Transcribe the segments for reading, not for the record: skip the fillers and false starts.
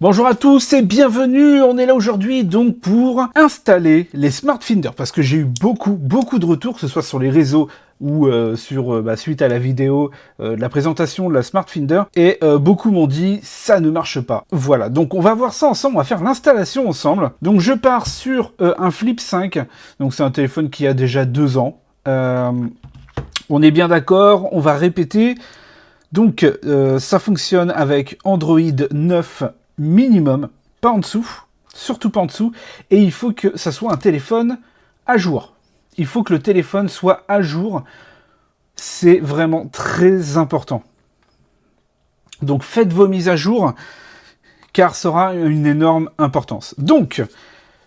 Bonjour à tous et bienvenue, on est là aujourd'hui donc pour installer les Smart Finder parce que j'ai eu beaucoup de retours, que ce soit sur les réseaux ou suite à la vidéo de la présentation de la Smart Finder et beaucoup m'ont dit ça ne marche pas. Voilà, donc on va voir ça ensemble, on va faire l'installation ensemble. Donc je pars sur un Flip 5, donc c'est un téléphone qui a déjà 2 ans. On est bien d'accord, on va répéter. Donc ça fonctionne avec Android 9 minimum, pas en dessous, surtout pas en dessous, et il faut que ça soit un téléphone à jour. Il faut que le téléphone soit à jour, c'est vraiment très important. Donc faites vos mises à jour, car ça aura une énorme importance. Donc,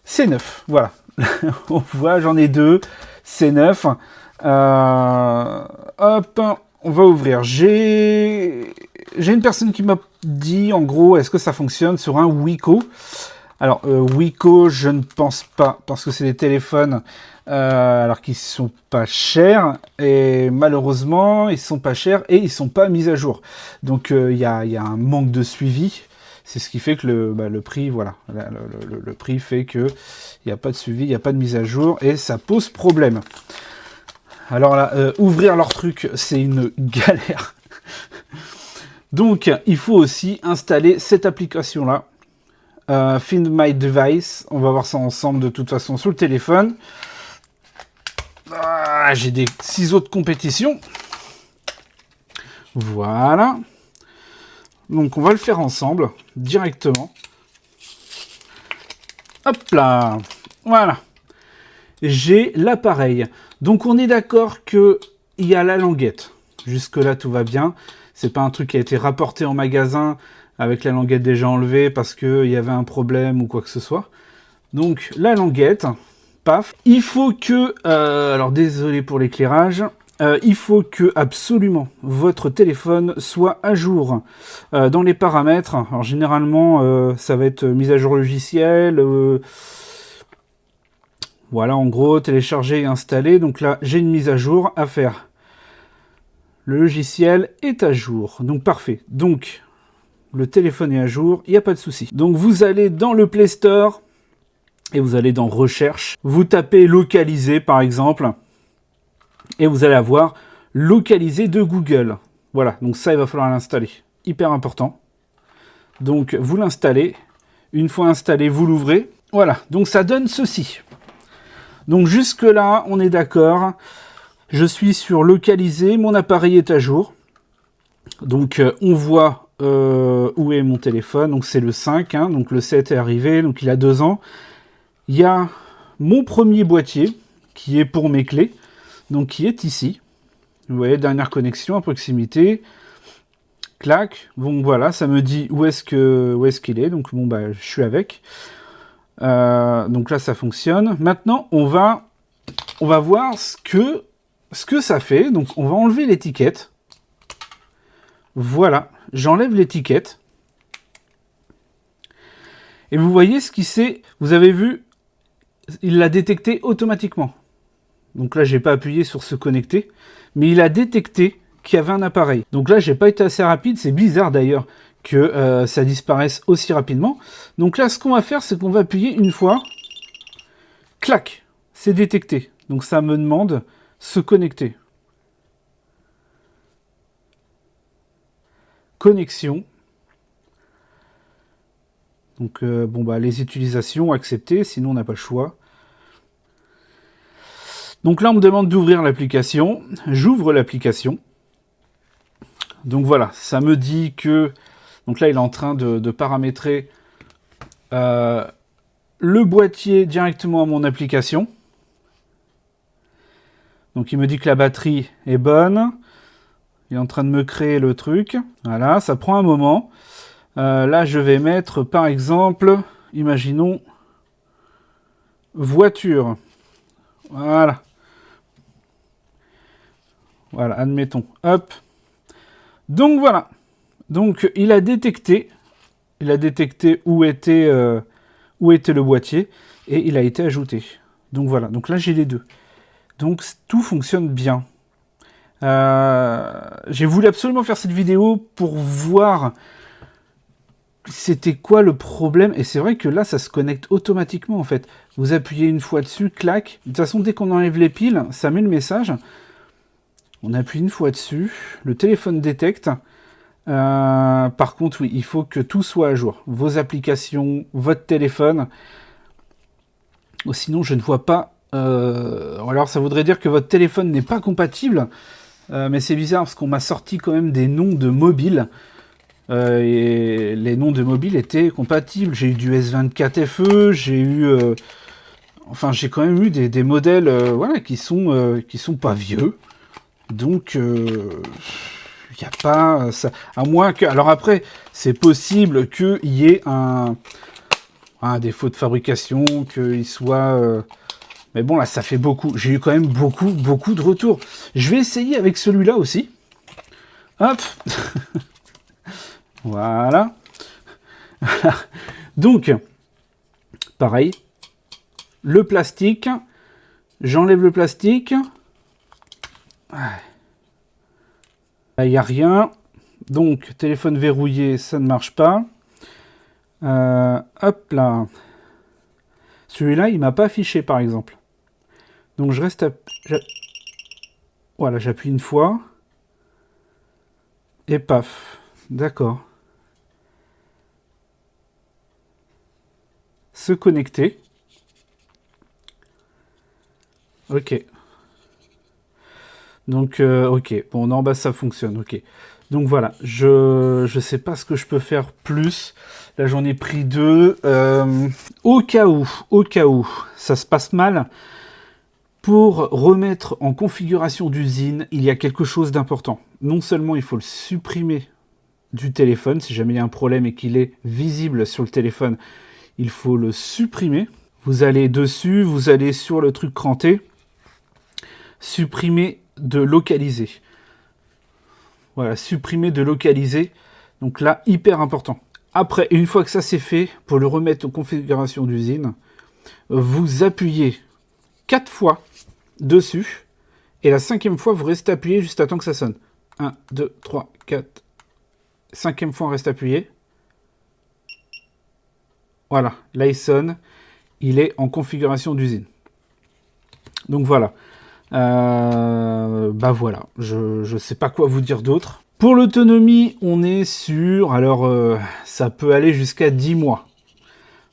c'est neuf, voilà. On voit, j'en ai 2, c'est neuf. Hop, on va ouvrir. J'ai une personne qui m'a dit, en gros, est-ce que ça fonctionne sur un Wiko? Alors, Wiko, je ne pense pas, parce que c'est des téléphones alors qu'ils sont pas chers, et malheureusement, ils sont pas chers et ils sont pas mis à jour. Donc, il y a un manque de suivi. C'est ce qui fait que le prix, voilà, le prix fait que il n'y a pas de suivi, il n'y a pas de mise à jour, et ça pose problème. Alors là, ouvrir leur truc, c'est une galère. Donc, il faut aussi installer cette application-là. Find My Device. On va voir ça ensemble de toute façon sur le téléphone. Ah, j'ai des ciseaux de compétition. Voilà. Donc, on va le faire ensemble, directement. Hop là. Voilà. J'ai l'appareil. Donc, on est d'accord qu'il y a la languette. Jusque-là, tout va bien. C'est pas un truc qui a été rapporté en magasin avec la languette déjà enlevée parce qu'il y avait un problème ou quoi que ce soit. Donc, la languette, paf. Il faut que... alors, désolé pour l'éclairage. Il faut que, absolument, votre téléphone soit à jour dans les paramètres. Alors, généralement, ça va être mise à jour logicielle. Voilà, en gros, télécharger et installer. Donc là, j'ai une mise à jour à faire. Le logiciel est à jour, donc parfait. Donc, le téléphone est à jour, il n'y a pas de souci. Donc, vous allez dans le Play Store et vous allez dans Recherche. Vous tapez Localiser, par exemple, et vous allez avoir Localiser de Google. Voilà, donc ça, il va falloir l'installer. Hyper important. Donc, vous l'installez. Une fois installé, vous l'ouvrez. Voilà, donc ça donne ceci. Donc, jusque-là, on est d'accord. Je suis sur localiser, mon appareil est à jour. Donc on voit où est mon téléphone. Donc c'est le 5, hein, donc le 7 est arrivé, donc il a 2 ans. Il y a mon premier boîtier qui est pour mes clés, donc qui est ici. Vous voyez, dernière connexion à proximité. Clac. Bon voilà, ça me dit où est-ce qu'il est. Donc bon bah je suis avec. Donc là ça fonctionne. Maintenant on va voir ce que ça fait. Donc on va enlever l'étiquette. Voilà, j'enlève l'étiquette. Et vous voyez ce qui s'est... Vous avez vu, il l'a détecté automatiquement. Donc là, j'ai pas appuyé sur se connecter, mais il a détecté qu'il y avait un appareil. Donc là, j'ai pas été assez rapide. C'est bizarre d'ailleurs que ça disparaisse aussi rapidement. Donc là, ce qu'on va faire, c'est qu'on va appuyer une fois. Clac, c'est détecté. Donc ça me demande se connecter. Connexion. Donc, les utilisations, accepter, sinon on n'a pas le choix. Donc là, on me demande d'ouvrir l'application. J'ouvre l'application. Donc voilà, ça me dit que... Donc là, il est en train de paramétrer le boîtier directement à mon application. Donc il me dit que la batterie est bonne. Il est en train de me créer le truc. Voilà, ça prend un moment. Là, je vais mettre, par exemple, imaginons, voiture. Voilà. Voilà, admettons. Hop. Donc, voilà. Donc, il a détecté où était le boîtier et il a été ajouté. Donc, voilà. Donc là, j'ai les deux. Donc, tout fonctionne bien. J'ai voulu absolument faire cette vidéo pour voir... c'était quoi le problème. Et c'est vrai que là, ça se connecte automatiquement, en fait. Vous appuyez une fois dessus, clac. De toute façon, dès qu'on enlève les piles, ça met le message. On appuie une fois dessus, le téléphone détecte. Par contre, oui, il faut que tout soit à jour. Vos applications, votre téléphone. Sinon, je ne vois pas... alors, ça voudrait dire que votre téléphone n'est pas compatible. Mais c'est bizarre, parce qu'on m'a sorti quand même des noms de mobiles. Et les noms de mobiles étaient compatibles. J'ai eu du S24 FE, j'ai eu... enfin, j'ai quand même eu des modèles voilà, qui sont pas vieux. Donc, il n'y a pas... ça, à moins que... Alors après, c'est possible qu'il y ait un défaut de fabrication, qu'il soit... mais bon, là, ça fait beaucoup. J'ai eu quand même beaucoup de retours. Je vais essayer avec celui-là aussi. Hop. Voilà. Donc, pareil. Le plastique. J'enlève le plastique. Là, il n'y a rien. Donc, téléphone verrouillé, ça ne marche pas. Hop là. Celui-là, il m'a pas affiché, par exemple. Donc, je reste... Voilà, j'appuie une fois. Et paf. D'accord. Se connecter. Ok. Donc, ok. Bon, en bas, ça fonctionne. Ok. Donc, voilà. Je sais pas ce que je peux faire plus. Là, j'en ai pris 2. Au cas où, ça se passe mal, pour remettre en configuration d'usine, il y a quelque chose d'important. Non seulement il faut le supprimer du téléphone, si jamais il y a un problème et qu'il est visible sur le téléphone, il faut le supprimer. Vous allez dessus, vous allez sur le truc cranté, supprimer de localiser. Voilà, supprimer de localiser. Donc là, hyper important. Après, une fois que ça c'est fait, pour le remettre en configuration d'usine, vous appuyez 4 fois dessus, et la 5e fois, vous restez appuyé juste à temps que ça sonne. 1, 2, 3, 4. 5e fois, on reste appuyé. Voilà, là il sonne. Il est en configuration d'usine. Donc voilà. Bah voilà, je sais pas quoi vous dire d'autre. Pour l'autonomie, on est sur... Alors, ça peut aller jusqu'à 10 mois.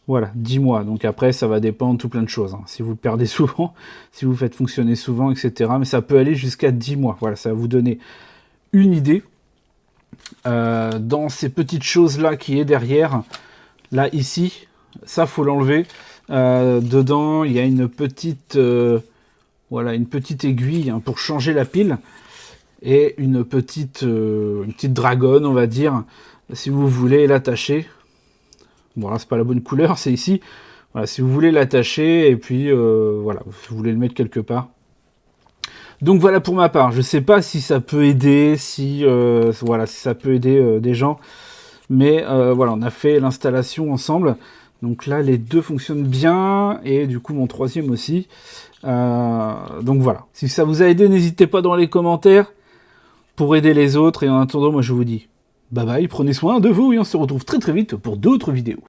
Voilà, 10 mois. Donc après, ça va dépendre de tout plein de choses. Hein. Si vous le perdez souvent, si vous faites fonctionner souvent, etc. Mais ça peut aller jusqu'à 10 mois. Voilà, ça va vous donner une idée. Dans ces petites choses-là qui est derrière, là, ici, ça, faut l'enlever. Dedans, il y a une petite... voilà, une petite aiguille hein, pour changer la pile. Et une petite dragonne, on va dire, si vous voulez l'attacher. Bon, là, c'est pas la bonne couleur, c'est ici. Voilà, si vous voulez l'attacher, et puis, voilà, vous voulez le mettre quelque part. Donc, voilà pour ma part. Je sais pas si ça peut aider, voilà, si ça peut aider des gens. Mais, voilà, on a fait l'installation ensemble. Donc là, les deux fonctionnent bien, et du coup, mon troisième aussi. Donc, voilà. Si ça vous a aidé, n'hésitez pas dans les commentaires pour aider les autres. Et en attendant, moi, je vous dis bye bye, prenez soin de vous, et on se retrouve très très vite pour d'autres vidéos.